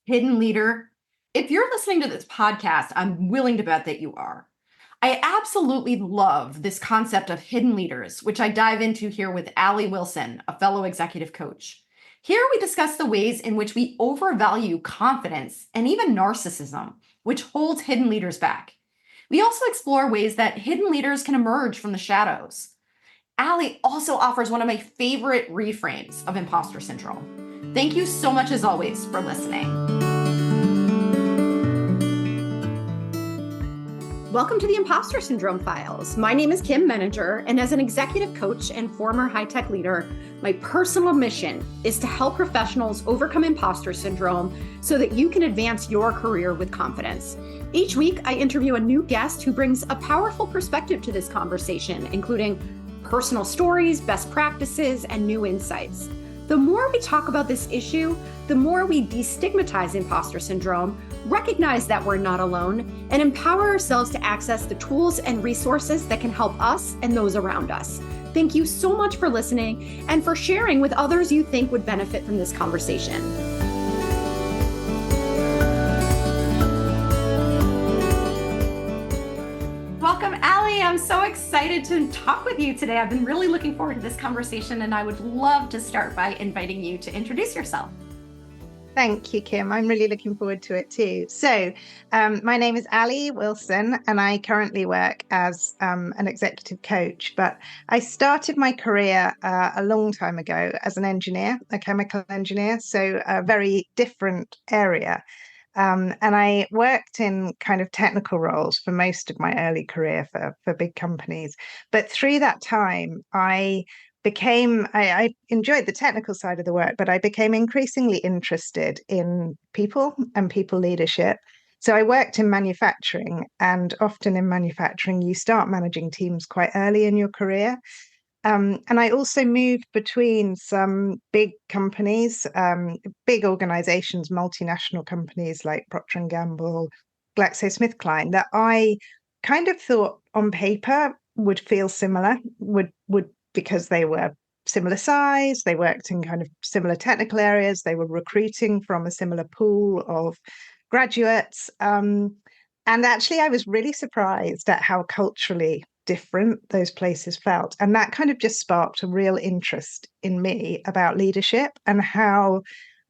Hidden leader. If you're listening to this podcast, I'm willing to bet that you are. I absolutely love this concept of hidden leaders, which I dive into here with Allie Wilson, a fellow executive coach. Here we discuss the ways in which we overvalue confidence and even narcissism, which holds hidden leaders back. We also explore ways that hidden leaders can emerge from the shadows. Allie also offers one of my favorite reframes of imposter syndrome. Thank you so much, as always, for listening. Welcome to the Impostor Syndrome Files. My name is Kim Meninger, and as an executive coach and former high-tech leader, my personal mission is to help professionals overcome imposter syndrome so that you can advance your career with confidence. Each week, I interview a new guest who brings a powerful perspective to this conversation, including personal stories, best practices, and new insights. The more we talk about this issue, the more we destigmatize imposter syndrome, recognize that we're not alone, and empower ourselves to access the tools and resources that can help us and those around us. Thank you so much for listening and for sharing with others you think would benefit from this conversation. Welcome, Allie. I'm so excited to talk with you today. I've been really looking forward to this conversation, and I would love to start by inviting you to introduce yourself. Thank you, Kim. I'm really looking forward to it too. So my name is Alison Wilson, and I currently work as an executive coach. But I started my career a long time ago as an engineer, a chemical engineer, so a very different area. And I worked in kind of technical roles for most of my early career for big companies. But through that time, I enjoyed the technical side of the work, but I became increasingly interested in people and people leadership. So I worked in manufacturing, and often in manufacturing, you start managing teams quite early in your career. And I also moved between some big companies, big organizations, multinational companies like Procter and Gamble, GlaxoSmithKline, that I kind of thought on paper would feel similar, would because they were similar size, they worked in kind of similar technical areas, they were recruiting from a similar pool of graduates. And actually, I was really surprised at how culturally different those places felt. And that kind of just sparked a real interest in me about leadership and how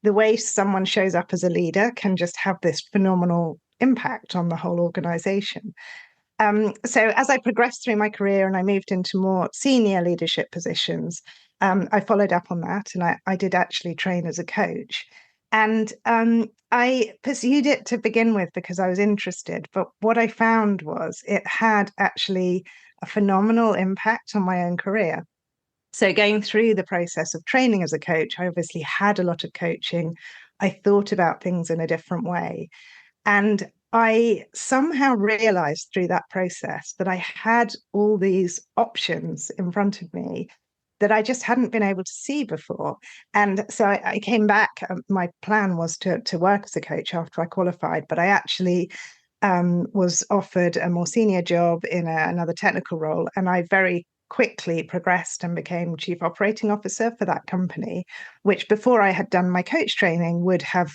the way someone shows up as a leader can just have this phenomenal impact on the whole organization. So as I progressed through my career and I moved into more senior leadership positions, I followed up on that, and I did actually train as a coach. And I pursued it to begin with because I was interested. But what I found was it had actually a phenomenal impact on my own career. So going through the process of training as a coach, I obviously had a lot of coaching. I thought about things in a different way. And I somehow realized through that process that I had all these options in front of me that I just hadn't been able to see before. And so I came back. My plan was to work as a coach after I qualified, but I actually was offered a more senior job in another technical role. And I very quickly progressed and became chief operating officer for that company, which before I had done my coach training would have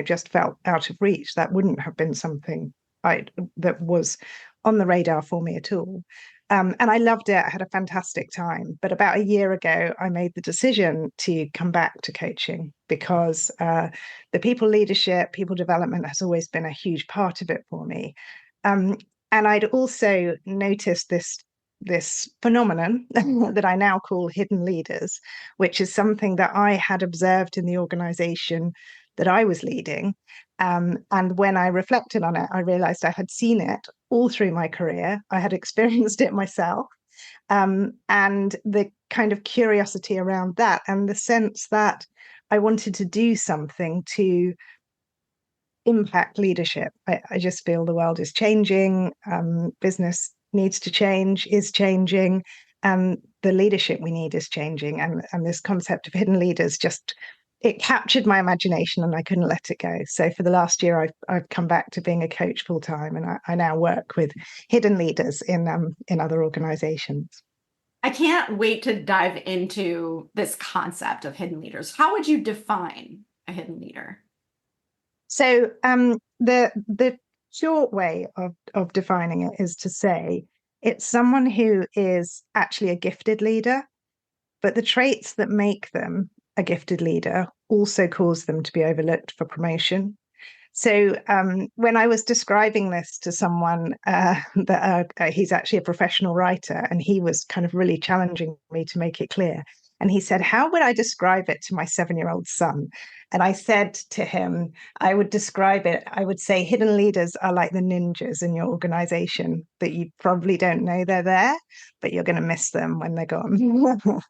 just felt out of reach. That wouldn't have been something that was on the radar for me at all. And I loved it. I had a fantastic time. But about a year ago, I made the decision to come back to coaching because the people leadership, people development has always been a huge part of it for me. And I'd also noticed this phenomenon that I now call hidden leaders, which is something that I had observed in the organization that I was leading. And when I reflected on it, I realized I had seen it all through my career. I had experienced it myself. And the kind of curiosity around that and the sense that I wanted to do something to impact leadership. I just feel the world is changing. Business needs to change, is changing. And the leadership we need is changing. And this concept of hidden leaders it captured my imagination and I couldn't let it go. So for the last year, I've come back to being a coach full time, and I now work with hidden leaders in other organizations. I can't wait to dive into this concept of hidden leaders. How would you define a hidden leader? So the short way of defining it is to say it's someone who is actually a gifted leader, but the traits that make them a gifted leader also cause them to be overlooked for promotion. So when I was describing this to someone, he's actually a professional writer, and he was kind of really challenging me to make it clear. And he said, how would I describe it to my 7-year-old son? And I said to him, I would describe it, I would say hidden leaders are like the ninjas in your organization that you probably don't know they're there, but you're going to miss them when they're gone.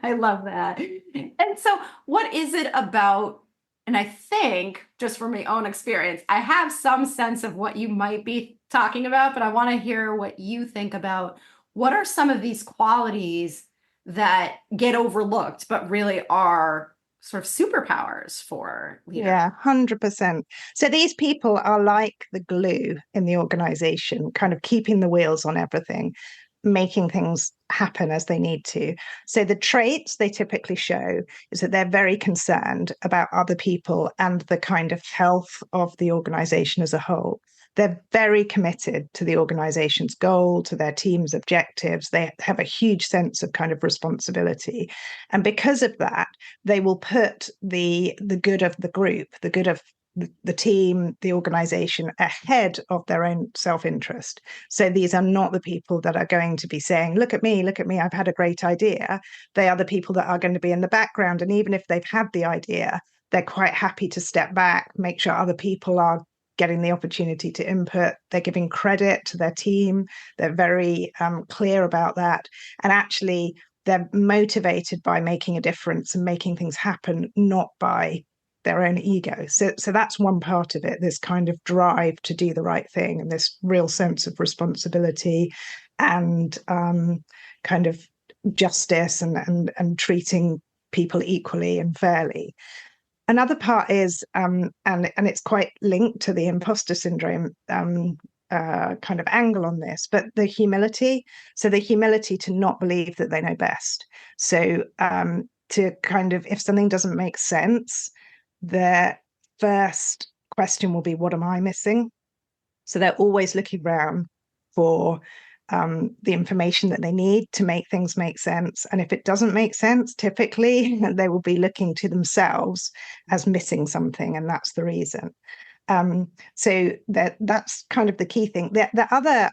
I love that. And so, what is it about? And I think, just from my own experience, I have some sense of what you might be talking about, but I want to hear what you think about what are some of these qualities that get overlooked, but really are sort of superpowers for leaders. Yeah, 100%. So these people are like the glue in the organization, kind of keeping the wheels on everything, making things happen as they need to. So the traits they typically show is that they're very concerned about other people and the kind of health of the organization as a whole. They're very committed to the organization's goal, to their team's objectives. They have a huge sense of kind of responsibility. And because of that, they will put the good of the group, the good of the team, the organization ahead of their own self-interest. So these are not the people that are going to be saying, look at me, I've had a great idea. They are the people that are going to be in the background. And even if they've had the idea, they're quite happy to step back, make sure other people are getting the opportunity to input. They're giving credit to their team. They're very clear about that. And actually, they're motivated by making a difference and making things happen, not by their own ego. So that's one part of it, this kind of drive to do the right thing and this real sense of responsibility and kind of justice and treating people equally and fairly. Another part is, and it's quite linked to the imposter syndrome kind of angle on this, but the humility. So the humility to not believe that they know best. So to kind of, if something doesn't make sense, their first question will be, what am I missing? So they're always looking around for the information that they need to make things make sense. And if it doesn't make sense, typically they will be looking to themselves as missing something, and that's the reason. So that's kind of the key thing. The other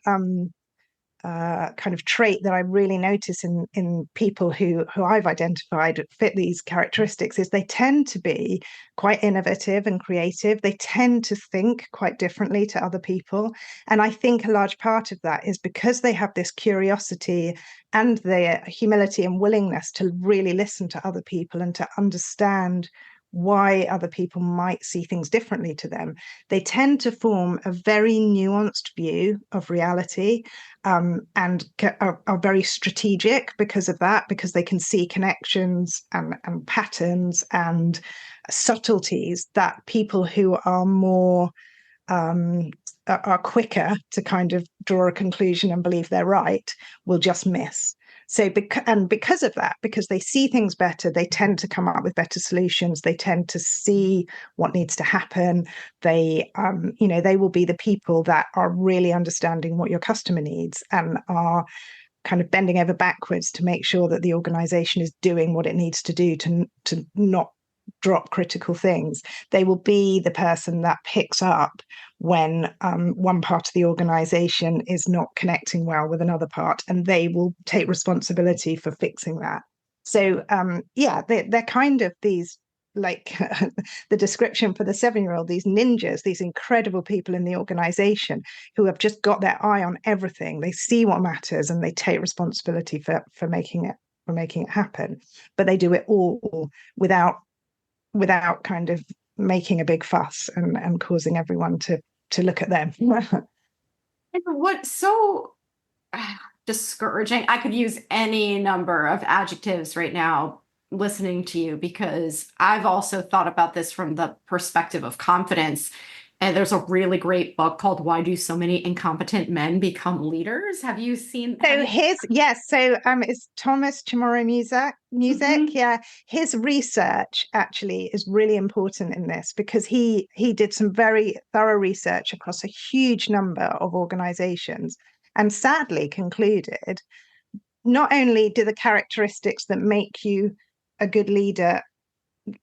kind of trait that I really notice in people who I've identified fit these characteristics is they tend to be quite innovative and creative. They tend to think quite differently to other people. And I think a large part of that is because they have this curiosity and their humility and willingness to really listen to other people and to understand why other people might see things differently to them. They tend to form a very nuanced view of reality and are very strategic because of that, because they can see connections and patterns and subtleties that people who are more are quicker to kind of draw a conclusion and believe they're right will just miss. So because of that, because they see things better, they tend to come up with better solutions. They tend to see what needs to happen. They will be the people that are really understanding what your customer needs and are kind of bending over backwards to make sure that the organization is doing what it needs to do to not drop critical things. They will be the person that picks up when one part of the organization is not connecting well with another part, and they will take responsibility for fixing that. So they're kind of these, like the description for the 7-year-old, these ninjas, these incredible people in the organization who have just got their eye on everything. They see what matters and they take responsibility for making it happen. But they do it all without kind of making a big fuss and causing everyone to look at them. And what's so discouraging, I could use any number of adjectives right now listening to you, because I've also thought about this from the perspective of confidence. And there's a really great book called Why Do So Many Incompetent Men Become Leaders? Have you seen, have So you? it's Thomas Chamorro Music. Mhm. Yeah, his research actually is really important in this because he did some very thorough research across a huge number of organizations and sadly concluded not only do the characteristics that make you a good leader,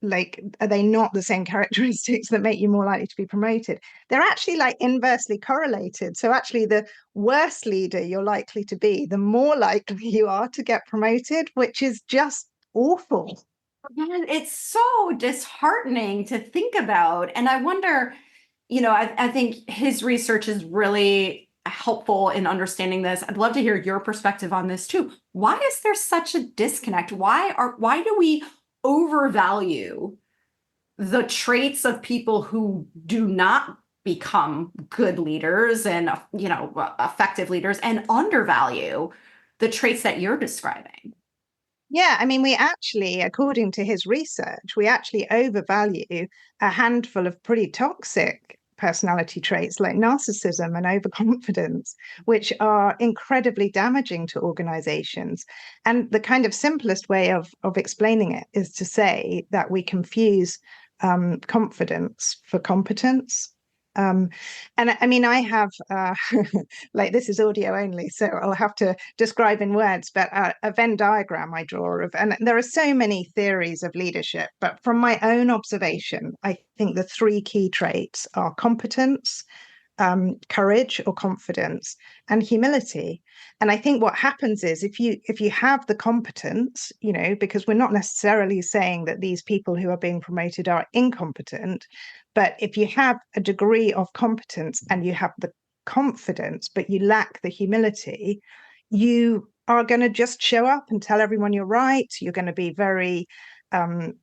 like, are they not the same characteristics that make you more likely to be promoted? They're actually like inversely correlated. So actually the worse leader you're likely to be, the more likely you are to get promoted, which is just awful. Man, it's so disheartening to think about. And I wonder, I think his research is really helpful in understanding this. I'd love to hear your perspective on this too. Why is there such a disconnect? Why do we overvalue the traits of people who do not become good leaders and, effective leaders, and undervalue the traits that you're describing? Yeah, I mean, we actually, according to his research, we actually overvalue a handful of pretty toxic personality traits like narcissism and overconfidence, which are incredibly damaging to organizations. And the kind of simplest way of explaining it is to say that we confuse confidence for competence. Um, and I mean, I have, like, this is audio only, so I'll have to describe in words, but a Venn diagram I draw of, and there are so many theories of leadership, but from my own observation, I think the three key traits are competence, courage or confidence, and humility. And I think what happens is if you have the competence, because we're not necessarily saying that these people who are being promoted are incompetent, but if you have a degree of competence and you have the confidence, but you lack the humility, you are going to just show up and tell everyone you're right. You're going to be very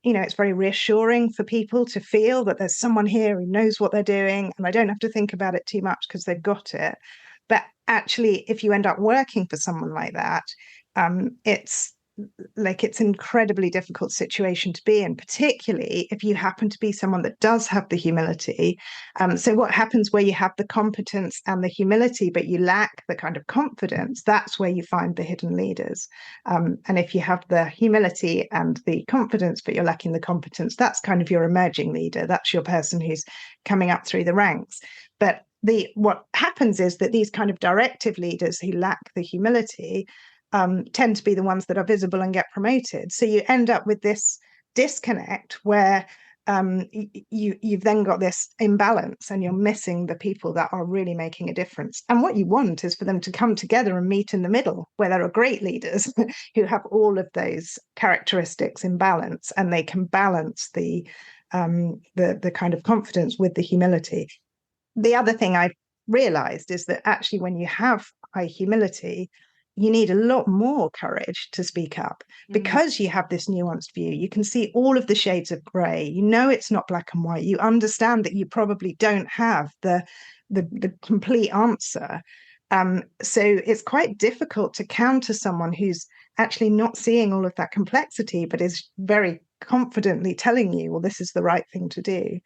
it's very reassuring for people to feel that there's someone here who knows what they're doing and I don't have to think about it too much because they've got it. But actually, if you end up working for someone like that, it's it's an incredibly difficult situation to be in, particularly if you happen to be someone that does have the humility. So what happens where you have the competence and the humility, but you lack the kind of confidence, that's where you find the hidden leaders. And if you have the humility and the confidence, but you're lacking the competence, that's kind of your emerging leader. That's your person who's coming up through the ranks. But what happens is that these kind of directive leaders who lack the humility tend to be the ones that are visible and get promoted. So you end up with this disconnect where you've then got this imbalance and you're missing the people that are really making a difference. And what you want is for them to come together and meet in the middle, where there are great leaders who have all of those characteristics in balance, and they can balance the kind of confidence with the humility. The other thing I realized is that actually when you have high humility, you need a lot more courage to speak up because you have this nuanced view. You can see all of the shades of gray. You know it's not black and white. You understand that you probably don't have the complete answer. So it's quite difficult to counter someone who's actually not seeing all of that complexity, but is very confidently telling you, well, this is the right thing to do.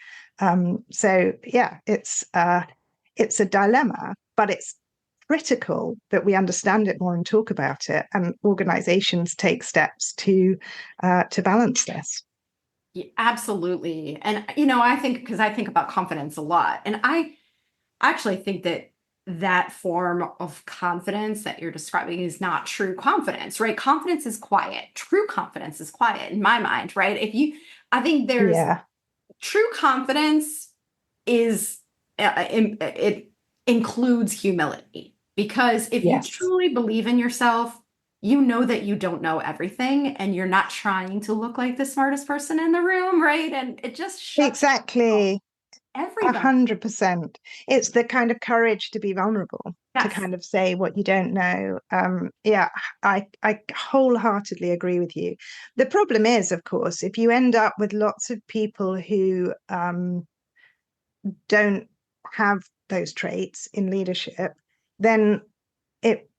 So yeah, it's a dilemma, but it's critical that we understand it more and talk about it, and organizations take steps to balance this. Yeah, absolutely. And, I think, because I think about confidence a lot, and I actually think that that form of confidence that you're describing is not true confidence, right? Confidence is quiet. True confidence is quiet in my mind, right? I think there's Yeah. true confidence is, it includes humility, because if you Yes. truly believe in yourself, you know that you don't know everything and you're not trying to look like the smartest person in the room, right? And it just shuts out Exactly. everybody. 100%. It's the kind of courage to be vulnerable, to Yes. kind of say what you don't know. Yeah, I wholeheartedly agree with you. The problem is, of course, if you end up with lots of people who don't have those traits in leadership, then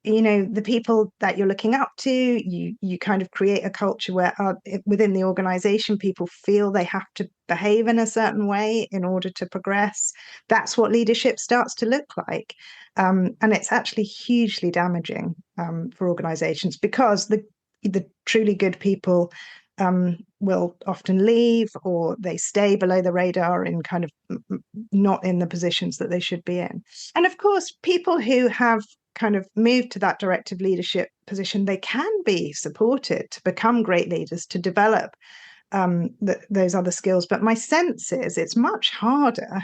the people that you're looking up to, you kind of create a culture where within the organization people feel they have to behave in a certain way in order to progress. That's what leadership starts to look like, and it's actually hugely damaging for organizations, because the truly good people will often leave, or they stay below the radar in kind of not in the positions that they should be in. And of course, people who have kind of moved to that directive leadership position, they can be supported to become great leaders, to develop those other skills. But my sense is it's much harder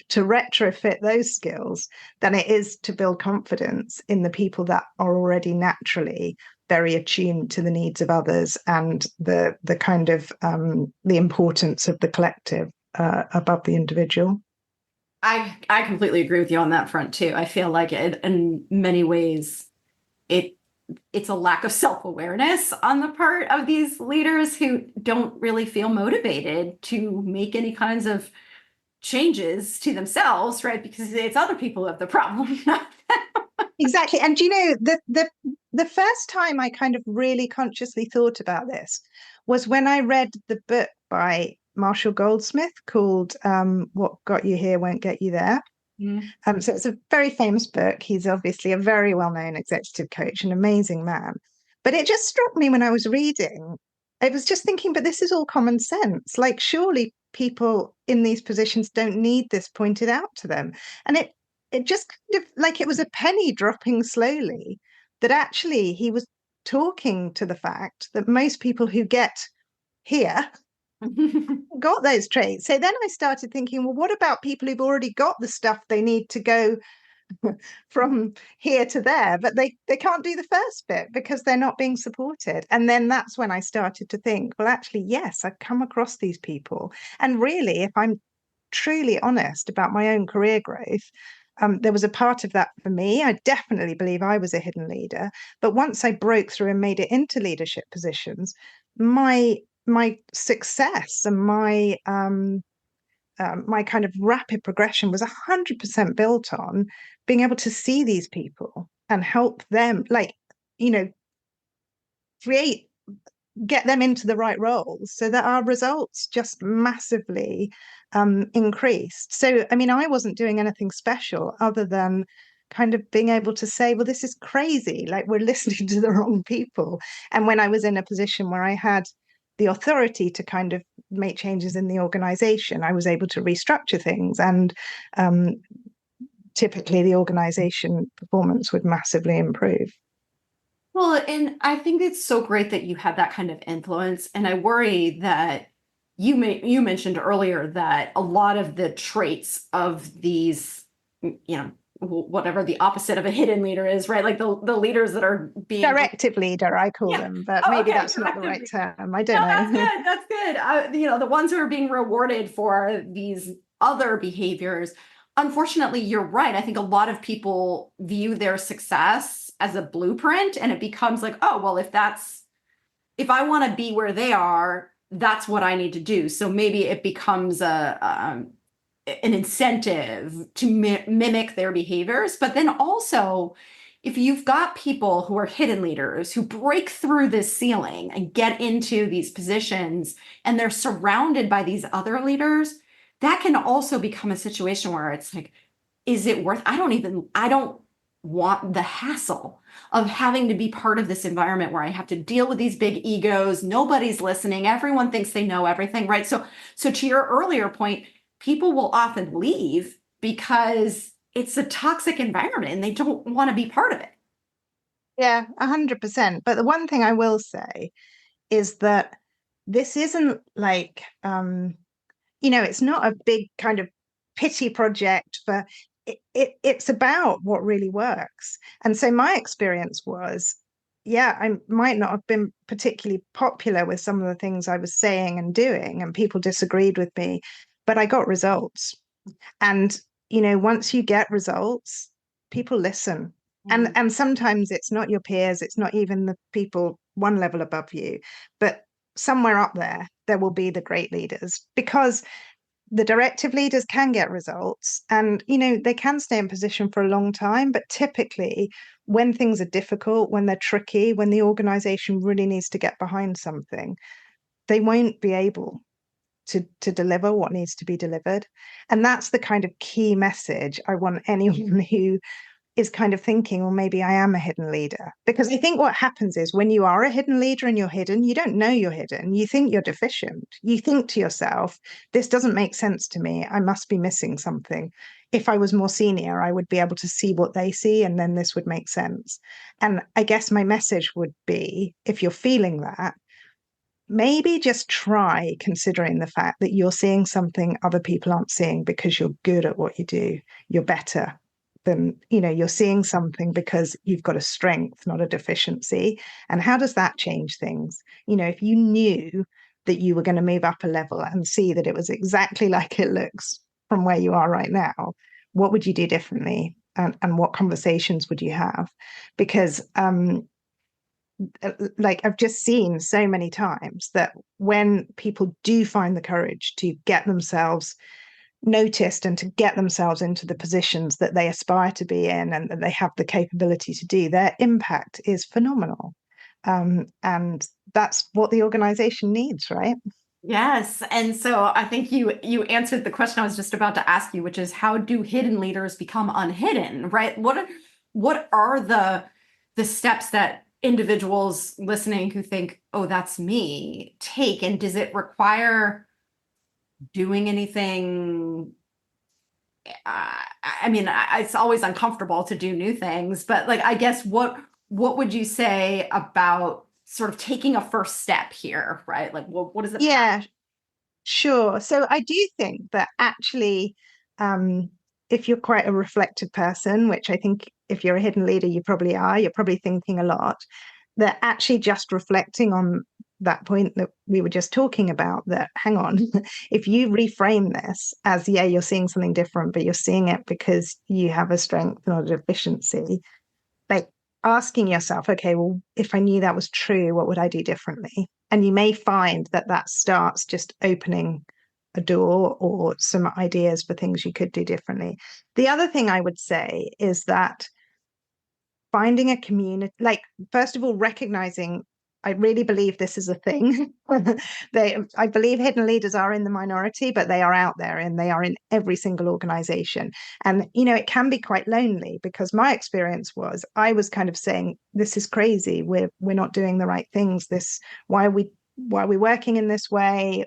to retrofit those skills than it is to build confidence in the people that are already naturally very attuned to the needs of others, and the kind of the importance of the collective above the individual. I completely agree with you on that front too. I feel like in many ways it's a lack of self-awareness on the part of these leaders who don't really feel motivated to make any kinds of changes to themselves, right? Because it's other people who have the problem, not them. Exactly. And the first time I kind of really consciously thought about this was when I read the book by Marshall Goldsmith called What Got You Here Won't Get You There. So it's a very famous book. He's obviously a very well-known executive coach, an amazing man. But it just struck me when I was reading, I was just thinking, but this is all common sense. Like, surely people in these positions don't need this pointed out to them. And it just kind of, like, it was a penny dropping slowly, that actually he was talking to the fact that most people who get here got those traits. So then I started thinking, well, what about people who've already got the stuff they need to go from here to there, but they can't do the first bit because they're not being supported? And then that's when I started to think, well, actually, yes, I've come across these people. And really, if I'm truly honest about my own career growth, there was a part of that for me. I definitely believe I was a hidden leader. But once I broke through and made it into leadership positions, my success and my kind of rapid progression was 100% built on being able to see these people and help them, like, get them into the right roles, so that our results just massively increased. So, I mean, I wasn't doing anything special other than kind of being able to say, well, this is crazy, like, we're listening to the wrong people. And when I was in a position where I had the authority to kind of make changes in the organization, I was able to restructure things, and typically the organization performance would massively improve. Well, and I think it's so great that you have that kind of influence. And I worry that you mentioned earlier that a lot of the traits of these, whatever the opposite of a hidden leader is, right? Like the leaders that are being directive leader, I call them, but maybe that's not the right term. I don't know. That's good. The ones who are being rewarded for these other behaviors. Unfortunately, you're right. I think a lot of people view their success as a blueprint, and it becomes like, oh, well, if I want to be where they are, that's what I need to do. So maybe it becomes an incentive to mimic their behaviors. But then also, if you've got people who are hidden leaders who break through this ceiling and get into these positions, and they're surrounded by these other leaders, that can also become a situation where it's like, is it worth, I don't want the hassle of having to be part of this environment where I have to deal with these big egos. Nobody's listening. Everyone thinks they know everything, right? So to your earlier point, people will often leave because it's a toxic environment and they don't want to be part of it. Yeah, 100%. But the one thing I will say is that this isn't like, it's not a big kind of pity project for it's about what really works. And so my experience was, yeah, I might not have been particularly popular with some of the things I was saying and doing, and people disagreed with me, but I got results. And, once you get results, people listen. And sometimes it's not your peers, it's not even the people one level above you, but somewhere up there will be the great leaders, because the directive leaders can get results, and they can stay in position for a long time, but typically when things are difficult, when they're tricky, when the organization really needs to get behind something, they won't be able to deliver what needs to be delivered. And that's the kind of key message I want anyone who is kind of thinking, well, maybe I am a hidden leader. Because I think what happens is when you are a hidden leader and you're hidden, you don't know you're hidden. You think you're deficient. You think to yourself, this doesn't make sense to me. I must be missing something. If I was more senior, I would be able to see what they see, and then this would make sense. And I guess my message would be, if you're feeling that, maybe just try considering the fact that you're seeing something other people aren't seeing because you're good at what you do. You're better than, you're seeing something because you've got a strength, not a deficiency. And how does that change things? If you knew that you were going to move up a level and see that it was exactly like it looks from where you are right now, what would you do differently? And what conversations would you have? Because like I've just seen so many times that when people do find the courage to get themselves noticed and to get themselves into the positions that they aspire to be in and that they have the capability to do, their impact is phenomenal. And that's what the organization needs, right? Yes. And so I think you answered the question I was just about to ask you, which is how do hidden leaders become unhidden, right? What are the steps that individuals listening who think, oh, that's me, take? And does it require doing anything? I mean, it's always uncomfortable to do new things, but like, I guess what would you say about sort of taking a first step here, right? Like, what is it? Yeah, sure. So I do think that actually, if you're quite a reflective person, which I think if you're a hidden leader, you probably are, you're probably thinking a lot, that actually just reflecting on that point that we were just talking about, that hang on, if you reframe this as, yeah, you're seeing something different, but you're seeing it because you have a strength, not a deficiency, like asking yourself, okay, well, if I knew that was true, what would I do differently? And you may find that that starts just opening a door or some ideas for things you could do differently. The other thing I would say is that finding a community, like, first of all, recognizing, I really believe this is a thing. I believe hidden leaders are in the minority, but they are out there and they are in every single organization. And, it can be quite lonely, because my experience was I was kind of saying, this is crazy. We're not doing the right things. Why are we working in this way?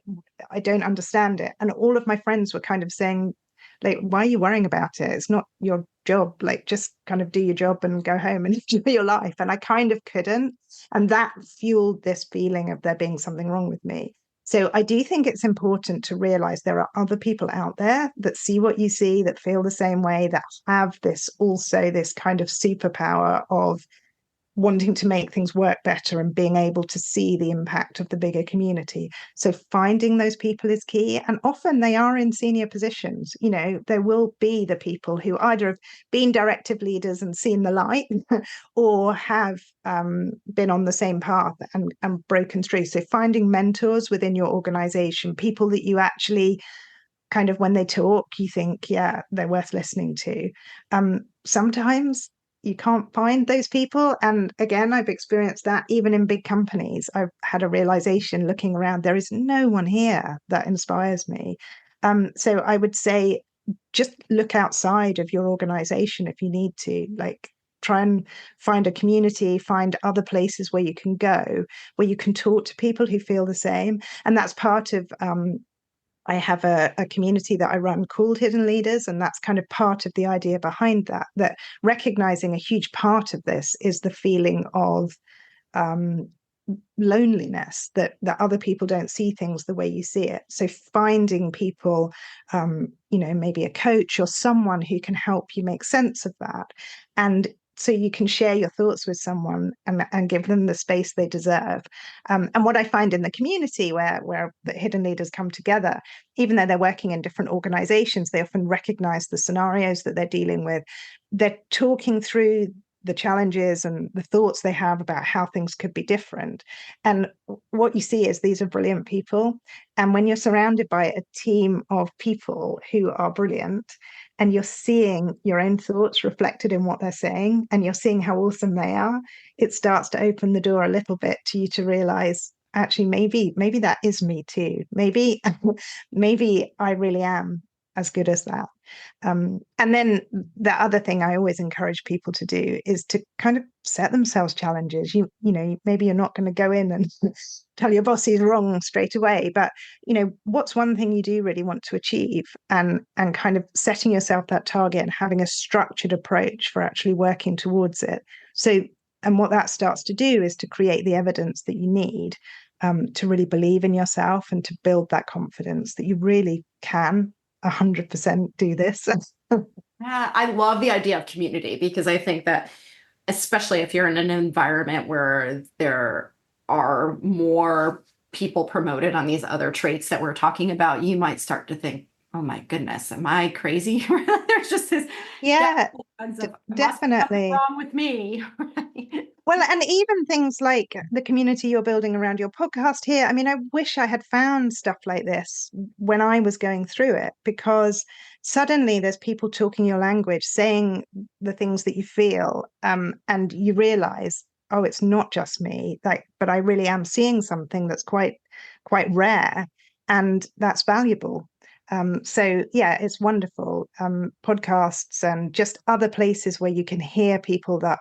I don't understand it. And all of my friends were kind of saying, like, why are you worrying about it? It's not your job. Like, just kind of do your job and go home and enjoy your life. And I kind of couldn't. And that fueled this feeling of there being something wrong with me. So I do think it's important to realize there are other people out there that see what you see, that feel the same way, that have this kind of superpower of wanting to make things work better and being able to see the impact of the bigger community. So finding those people is key. And often they are in senior positions. There will be the people who either have been directive leaders and seen the light or have been on the same path and broken through. So finding mentors within your organization, people that you actually kind of, when they talk, you think, yeah, they're worth listening to. Sometimes you can't find those people. And again, I've experienced that even in big companies. I've had a realization looking around, there is no one here that inspires me. So I would say, just look outside of your organization if you need to, like, try and find a community, find other places where you can go, where you can talk to people who feel the same. And that's part of, I have a community that I run called Hidden Leaders, and that's kind of part of the idea behind that recognizing a huge part of this is the feeling of loneliness, that other people don't see things the way you see it. So finding people, maybe a coach or someone who can help you make sense of that. And so you can share your thoughts with someone and give them the space they deserve. And what I find in the community where the hidden leaders come together, even though they're working in different organizations, they often recognize the scenarios that they're dealing with. They're talking through the challenges and the thoughts they have about how things could be different. And what you see is these are brilliant people. And when you're surrounded by a team of people who are brilliant, and you're seeing your own thoughts reflected in what they're saying, and you're seeing how awesome they are, it starts to open the door a little bit to you to realize, actually, maybe that is me too. Maybe maybe I really am as good as that. And then the other thing I always encourage people to do is to kind of set themselves challenges. You know, maybe you're not going to go in and tell your boss he's wrong straight away, but what's one thing you do really want to achieve, and kind of setting yourself that target and having a structured approach for actually working towards it. So, and what that starts to do is to create the evidence that you need to really believe in yourself and to build that confidence that you really can 100% do this. I love the idea of community, because I think that, especially if you're in an environment where there are more people promoted on these other traits that we're talking about, you might start to think, oh my goodness, am I crazy? There's just this definitely wrong with me. Well, and even things like the community you're building around your podcast here. I mean, I wish I had found stuff like this when I was going through it, because suddenly there's people talking your language, saying the things that you feel, and you realize, oh, it's not just me, but I really am seeing something that's quite rare, and that's valuable. So yeah, it's wonderful. Podcasts and just other places where you can hear people that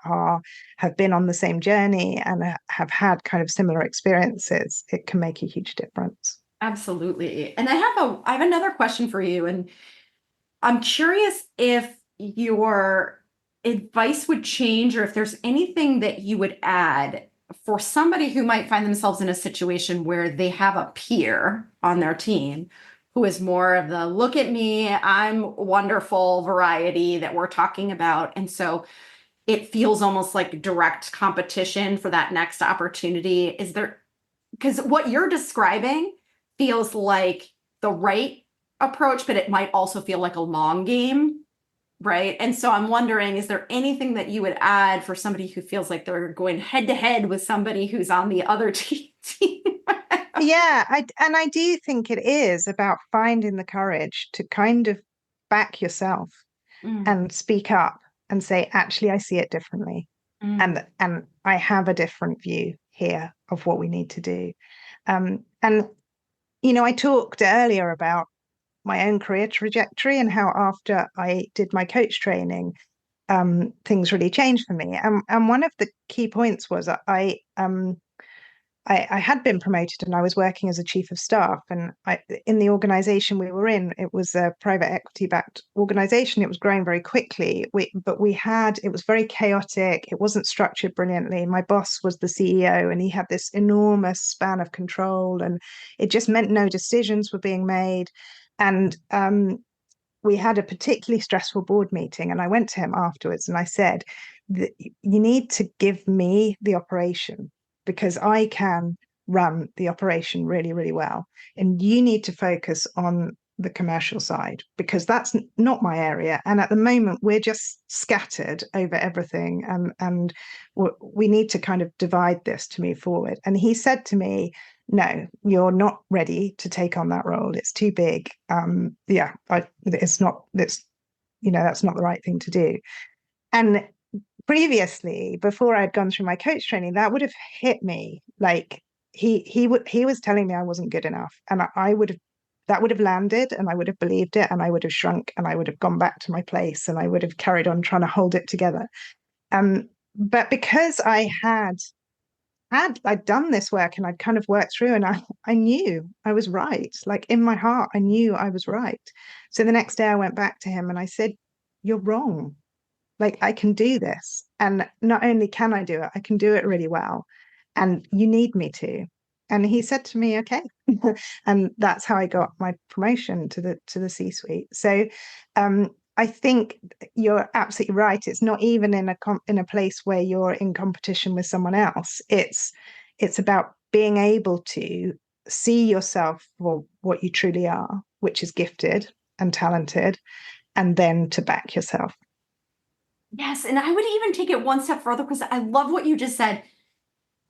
have been on the same journey and have had kind of similar experiences. It can make a huge difference. Absolutely. And I have another question for you. And I'm curious if your advice would change, or if there's anything that you would add for somebody who might find themselves in a situation where they have a peer on their team who is more of the look at me, I'm wonderful variety that we're talking about. And so it feels almost like direct competition for that next opportunity. Is there, because what you're describing feels like the right approach, but it might also feel like a long game, right? And so I'm wondering, is there anything that you would add for somebody who feels like they're going head to head with somebody who's on the other team? Yeah, I do think it is about finding the courage to kind of back yourself and speak up and say, actually, I see it differently. And I have a different view here of what we need to do. And I talked earlier about my own career trajectory and how after I did my coach training, things really changed for me. And one of the key points was I had been promoted and I was working as a chief of staff. And in the organization we were in, it was a private equity backed organization. It was growing very quickly, but it was very chaotic. It wasn't structured brilliantly. My boss was the CEO and he had this enormous span of control, and it just meant no decisions were being made. And we had a particularly stressful board meeting, and I went to him afterwards and I said, you need to give me the operation, because I can run the operation really, really well. And you need to focus on the commercial side, because that's not my area. And at the moment, we're just scattered over everything. And we need to kind of divide this to move forward. And he said to me, no, you're not ready to take on that role. It's too big. That's not the right thing to do. And previously, before I'd gone through my coach training, that would have hit me. Like he was telling me I wasn't good enough, and that would have landed, and I would have believed it, and I would have shrunk, and I would have gone back to my place, and I would have carried on trying to hold it together. But because I'd done this work and I'd kind of worked through, and I knew I was right. Like in my heart, I knew I was right. So the next day I went back to him and I said, you're wrong. Like, I can do this. And not only can I do it, I can do it really well. And you need me to. And he said to me, okay. And that's how I got my promotion to the C-suite. So I think you're absolutely right. It's not even in a place where you're in competition with someone else. It's about being able to see yourself for what you truly are, which is gifted and talented, and then to back yourself. Yes. And I would even take it one step further because I love what you just said.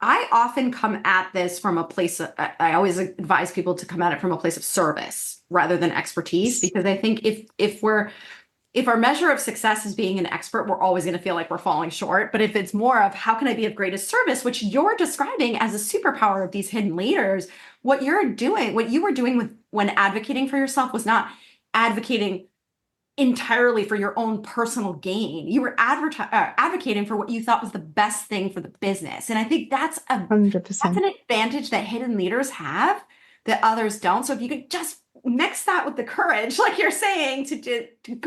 I often come at this from a place of, I always advise people to come at it from a place of service rather than expertise, because I think if our measure of success is being an expert, we're always going to feel like we're falling short. But if it's more of how can I be of greatest service, which you're describing as a superpower of these hidden leaders, what you were doing when advocating for yourself was not advocating entirely for your own personal gain. You were advocating for what you thought was the best thing for the business. And I think that's an 100%. advantage that hidden leaders have that others don't. So if you could just mix that with the courage, like you're saying, to go.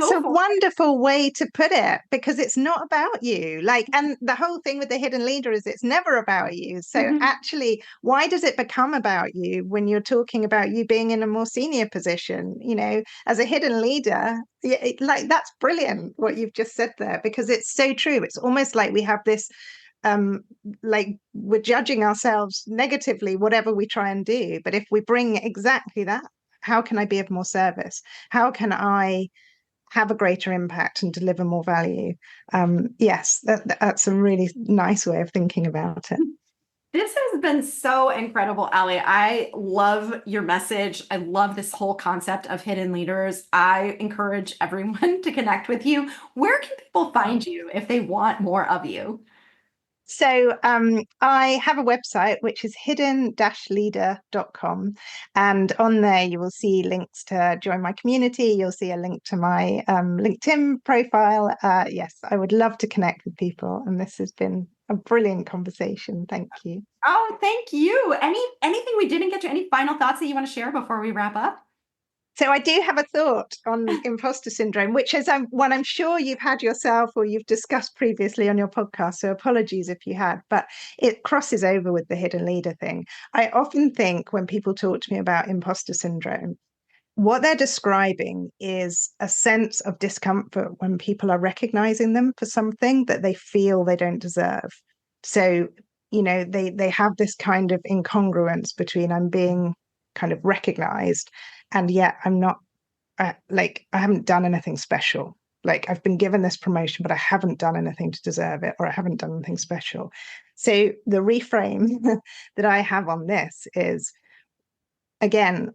It's a wonderful way to put it, because it's not about you. And the whole thing with the hidden leader is it's never about you. So actually, why does it become about you when you're talking about you being in a more senior position? As a hidden leader, that's brilliant what you've just said there, because it's so true. It's almost like we have this we're judging ourselves negatively, whatever we try and do. But if we bring exactly that, how can I be of more service? How can I have a greater impact and deliver more value? Yes, that's a really nice way of thinking about it. This has been so incredible, Ali. I love your message. I love this whole concept of hidden leaders. I encourage everyone to connect with you. Where can people find you if they want more of you? So I have a website, which is hidden-leader.com. And on there, you will see links to join my community. You'll see a link to my LinkedIn profile. Yes, I would love to connect with people. And this has been a brilliant conversation. Thank you. Oh, thank you. Anything we didn't get to, any final thoughts that you want to share before we wrap up? So I do have a thought on imposter syndrome, which is one I'm sure you've had yourself or you've discussed previously on your podcast. So apologies if you had, but it crosses over with the hidden leader thing. I often think when people talk to me about imposter syndrome, what they're describing is a sense of discomfort when people are recognizing them for something that they feel they don't deserve. So, they have this kind of incongruence between I'm being kind of recognized and yet I'm not I haven't done anything special. I've been given this promotion, but I haven't done anything to deserve it, or I haven't done anything special. So the reframe that I have on this is, again,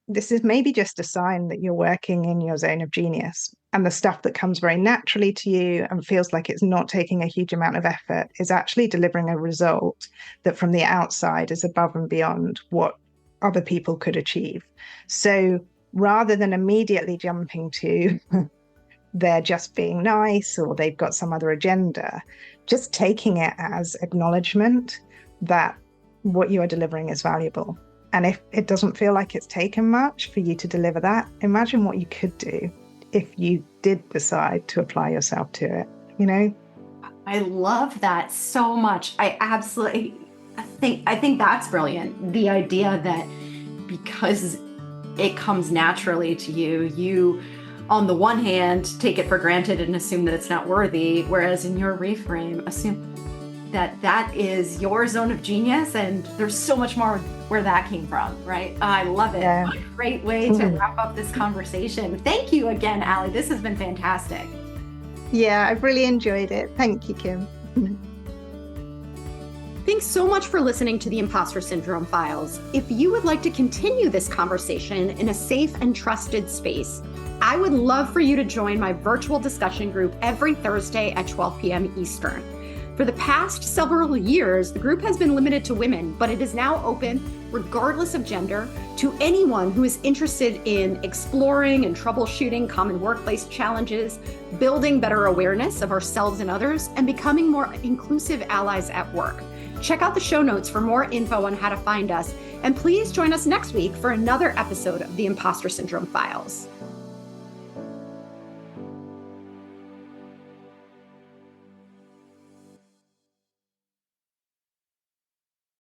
this is maybe just a sign that you're working in your zone of genius, and the stuff that comes very naturally to you and feels like it's not taking a huge amount of effort is actually delivering a result that from the outside is above and beyond what other people could achieve. So rather than immediately jumping to they're just being nice or they've got some other agenda, just taking it as acknowledgement that what you are delivering is valuable. And if it doesn't feel like it's taken much for you to deliver that, imagine what you could do if you did decide to apply yourself to it, I love that so much. I think that's brilliant. The idea that because it comes naturally to you, you, on the one hand, take it for granted and assume that it's not worthy, whereas in your reframe, assume that that is your zone of genius and there's so much more where that came from, right? I love it. Yeah. What a great way to wrap up this conversation. Thank you again, Ali. This has been fantastic. Yeah, I've really enjoyed it. Thank you, Kim. Thanks so much for listening to the Impostor Syndrome Files. If you would like to continue this conversation in a safe and trusted space, I would love for you to join my virtual discussion group every Thursday at 12 p.m. Eastern. For the past several years, the group has been limited to women, but it is now open, regardless of gender, to anyone who is interested in exploring and troubleshooting common workplace challenges, building better awareness of ourselves and others, and becoming more inclusive allies at work. Check out the show notes for more info on how to find us, and please join us next week for another episode of the Impostor Syndrome Files.